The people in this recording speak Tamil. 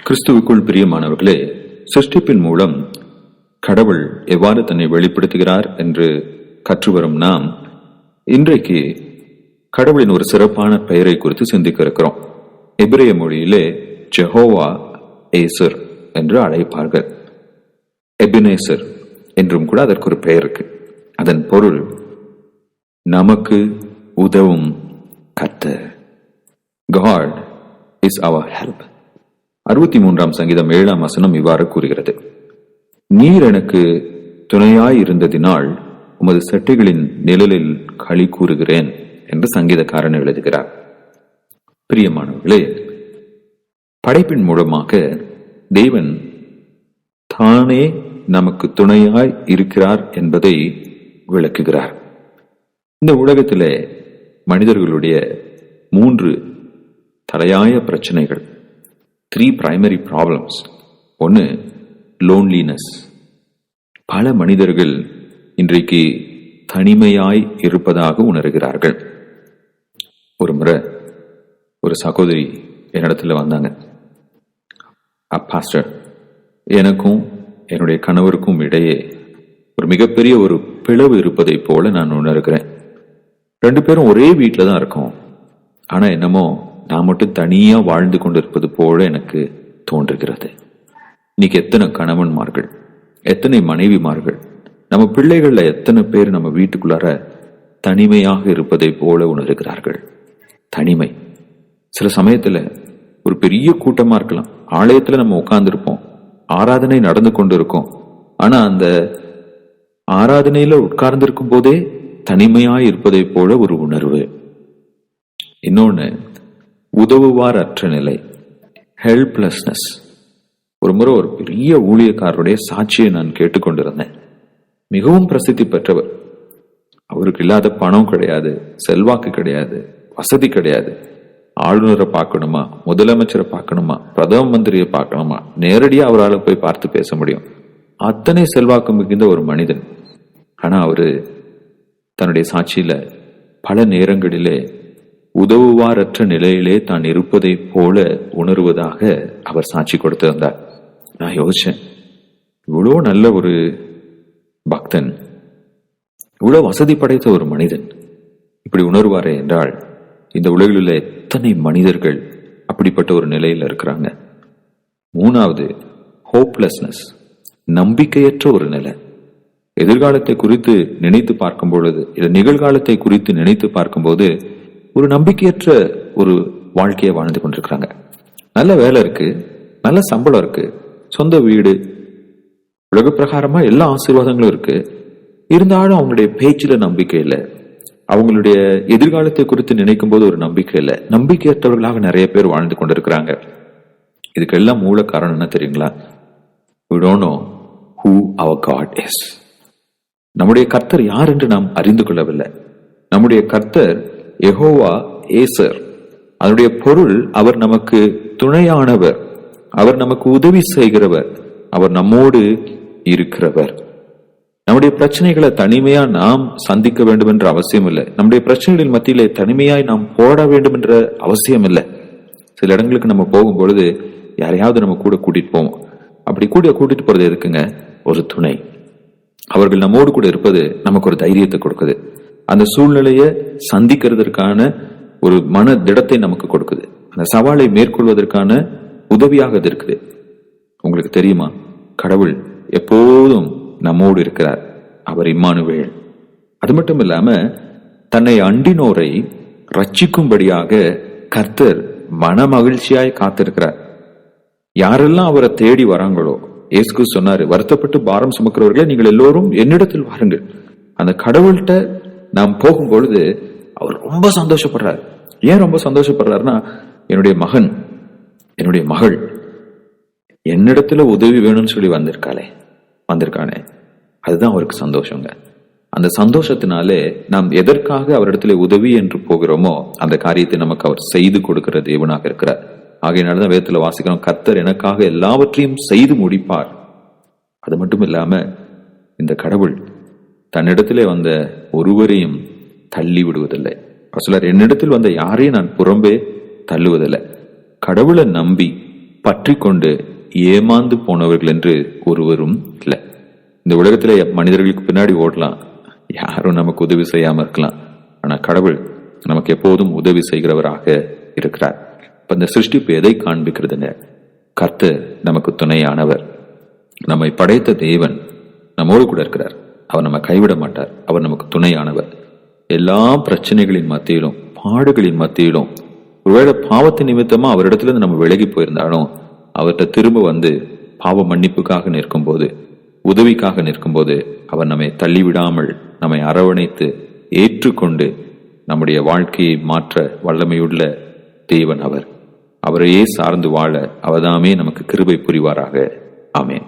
கிறிஸ்துவுக்குள் பிரியமானவர்களே, சிருஷ்டிப்பின் மூலம் கடவுள் எவ்வாறு தன்னை வெளிப்படுத்துகிறார் என்று கற்றுவரும் நாம் இன்றைக்கு கடவுளின் ஒரு சிறப்பான பெயரை குறித்து சிந்திக்க இருக்கிறோம். எபிரேய மொழியிலே ஜெஹோவா ஏசர் என்று அழைப்பார்கள். எபினேசர் என்றும் கூட அதற்கு ஒரு பெயர் இருக்கு. அதன் பொருள் நமக்கு உதவும் கர்த்தர். God is our help. 63ஆம் சங்கீதம் 7ஆம் வசனம் இவ்வாறு கூறுகிறது: நீர் எனக்கு துணையாய் இருந்ததினால் உமது செட்டைகளின் நிழலில் களி கூறுகிறேன் என்று சங்கீதக்காரன் எழுதுகிறார். பிரியமானவர்களே, படைப்பின் மூலமாக தேவன் தானே நமக்கு துணையாய் இருக்கிறார் என்பதை விளக்குகிறார். இந்த உலகத்திலே மனிதர்களுடைய 3 தலையாய பிரச்சனைகள், 3 பிரைமரி ப்ராப்ளம்ஸ். ஒன்று, லோன்லினஸ். பல மனிதர்கள் இன்றைக்கு தனிமையாய் இருப்பதாக உணர்கிறார்கள். ஒரு முறை ஒரு சகோதரி என்னிடத்துல வந்தாங்க. பாஸ்டர், எனக்கும் என்னுடைய கணவருக்கும் இடையே ஒரு மிகப்பெரிய ஒரு பிளவு இருப்பதை போல நான் உணர்கிறேன். 2 பேரும் ஒரே வீட்டில தான் இருக்கோம். ஆனா என்னமோ நான் மட்டும் தனியா வாழ்ந்து கொண்டிருப்பது போல எனக்கு தோன்றுகிறது. இன்னைக்கு எத்தனை கணவன்மார்கள், எத்தனை மனைவிமார்கள், நம்ம பிள்ளைகள்ல எத்தனை பேர் நம்ம வீட்டுக்குள்ளார தனிமையாக இருப்பதை போல உணர்கிறார்கள். தனிமை. சில சமயத்துல ஒரு பெரிய கூட்டமா இருக்கலாம், ஆலயத்துல நம்ம உட்கார்ந்து இருப்போம், ஆராதனை நடந்து கொண்டு இருக்கும். ஆனா அந்த ஆராதனையில உட்கார்ந்து இருக்கும் போதே தனிமையாய் இருப்பதை போல ஒரு உணர்வு. இன்னொன்னு, உதவுவார் அற்ற நிலை, ஹெல்ப்லெஸ்னஸ். ஒரு முறை ஒரு பெரிய ஊழியக்காரருடைய சாட்சியை நான் கேட்டுக்கொண்டிருந்தேன். மிகவும் பிரசித்தி பெற்றவர். அவருக்கு இல்லாத பணம் கிடையாது, செல்வாக்கு கிடையாது, வசதி கிடையாது. ஆளுநரை பார்க்கணுமா, முதலமைச்சரை பார்க்கணுமா, பிரதம மந்திரியை பார்க்கணுமா, நேரடியா அவரால் போய் பார்த்து பேச முடியும். அத்தனை செல்வாக்கு மிகுந்த ஒரு மனிதன். ஆனா அவரு தன்னுடைய சாட்சியில பல நேரங்களிலே உதவுவாரற்ற நிலையிலே தான் இருப்பதை போல உணர்வதாக அவர் சாட்சி கொடுத்திருந்தார். நான் யோசிச்சேன், இவ்வளோ நல்ல ஒரு பக்தன், இவ்வளவு வசதி படைத்த ஒரு மனிதன் இப்படி உணர்வாரே என்றால், இந்த உலகில் உள்ள எத்தனை மனிதர்கள் அப்படிப்பட்ட ஒரு நிலையில் இருக்கிறாங்க. 3வது, ஹோப்லெஸ்னஸ், நம்பிக்கையற்ற ஒரு நிலை. எதிர்காலத்தை குறித்து நினைத்து பார்க்கும் பொழுது, நிகழ்காலத்தை குறித்து நினைத்து பார்க்கும்போது ஒரு நம்பிக்கையற்ற ஒரு வாழ்க்கையை வாழ்ந்து கொண்டிருக்கிறாங்க. நல்ல வேலை இருக்கு, நல்ல சம்பளம் இருக்கு, சொந்த வீடு, உலக பிரகாரமா எல்லா ஆசீர்வாதங்களும் இருக்கு. இருந்தாலும் அவங்களுடைய பேச்சில நம்பிக்கை இல்லை, அவங்களுடைய எதிர்காலத்தை குறித்து நினைக்கும் போது ஒரு நம்பிக்கை இல்லை. நம்பிக்கையற்றவர்களாக நிறைய பேர் வாழ்ந்து கொண்டிருக்கிறாங்க. இதுக்கெல்லாம் மூல காரணம் என்ன தெரியுங்களா? We don't know who our God is. நம்முடைய கர்த்தர் யார் என்று நாம் அறிந்து கொள்ளவில்லை. நம்முடைய கர்த்தர் யெகோவா ஏசர். அதனுடைய பொருள் அவர் நமக்கு துணையானவர், அவர் நமக்கு உதவி செய்கிறவர், அவர் நம்மோடு இருக்கிறவர். நம்முடைய பிரச்சனைகளை தனிமையா நாம் சந்திக்க வேண்டும் என்ற அவசியம் இல்லை. நம்முடைய பிரச்சனைகளின் மத்தியிலே தனிமையாய் நாம் போட வேண்டும் என்ற அவசியம் இல்லை. சில இடங்களுக்கு நம்ம போகும் பொழுது யாரையாவது நம்ம கூட கூட்டிட்டு போவோம். அப்படி கூட்டிட்டு போறது எதுக்குங்க? ஒரு துணை. அவர்கள் நம்மோடு கூட இருப்பது நமக்கு ஒரு தைரியத்தை கொடுக்குது. அந்த சூழ்நிலையை சந்திக்கிறதற்கான ஒரு மன திடத்தை நமக்கு கொடுக்குது. அந்த சவாலை மேற்கொள்வதற்கான உதவியாக அது இருக்குது. உங்களுக்கு தெரியுமா, கடவுள் எப்போதும் நம்மோடு இருக்கிறார். அவர் இம்மானுவேல். அது மட்டும் இல்லாம தன்னை அண்டினோரை ரட்சிக்கும்படியாக கர்த்தர் மன மகிழ்ச்சியாய் காத்திருக்கிறார். யாரெல்லாம் அவரை தேடி வராங்களோ, இயேசு சொன்னாரு, வருத்தப்பட்டு பாரம் சுமக்கிறவர்களே நீங்கள் எல்லோரும் என்னிடத்தில் வாருங்கள். அந்த கடவுள்கிட்ட நாம் போகும் பொழுது அவர் ரொம்ப சந்தோஷப்படுறார். ஏன் ரொம்ப சந்தோஷப்படுறாருன்னா, என்னுடைய மகன், என்னுடைய மகள் என்னிடத்துல உதவி வேணும்னு சொல்லி வந்திருக்கானே, அதுதான் அவருக்கு சந்தோஷங்க. அந்த சந்தோஷத்தினாலே நாம் எதற்காக அவரிடத்துல உதவி என்று போகிறோமோ அந்த காரியத்தை நமக்கு அவர் செய்து கொடுக்கிற தேவனாக இருக்கிறார். ஆகையினால்தான் வேதத்துல வாசிக்கிறோம், கர்த்தர் எனக்காக எல்லாவற்றையும் செய்து முடிப்பார். அது மட்டும் இல்லாம இந்த கடவுள் தன்னிடத்திலே வந்த ஒருவரையும் தள்ளி விடுவதில்லை. சிலர் என்னிடத்தில் வந்த யாரையும் நான் புறம்பே தள்ளுவதில்லை. கடவுளை நம்பி பற்றி கொண்டு ஏமாந்து போனவர்கள் என்று ஒருவரும் இல்லை. இந்த உலகத்திலே மனிதர்களுக்கு பின்னாடி ஓடலாம், யாரும் நமக்கு உதவி செய்யாம இருக்கலாம். ஆனா கடவுள் நமக்கு எப்போதும் உதவி செய்கிறவராக இருக்கிறார். இப்ப இந்த சிருஷ்டிப்பு எதை காண்பிக்கிறதுங்க? கர்த்தர் நமக்கு துணையானவர். நம்மை படைத்த தேவன் நம்மோடு கூட இருக்கிறார். அவர் நம்ம கைவிட மாட்டார். அவர் நமக்கு துணையானவர். எல்லா பிரச்சனைகளின் மத்தியிலும், பாடுகளின் மத்தியிலும், ஒருவேளை பாவத்தின் நிமித்தமா அவரிடத்திலிருந்து நம்ம விலகி போயிருந்தாலும் அவர்கிட்ட திரும்ப வந்து பாவ மன்னிப்புக்காக நிற்கும் போது, உதவிக்காக நிற்கும் போது அவர் நம்மை தள்ளிவிடாமல் நம்மை அரவணைத்து ஏற்றுக்கொண்டு நம்முடைய வாழ்க்கையை மாற்ற வல்லமையுள்ள தேவன் அவர். அவரையே சார்ந்து வாழ அவர்தாமே நமக்கு கிருபை புரிவாராக. ஆமென்.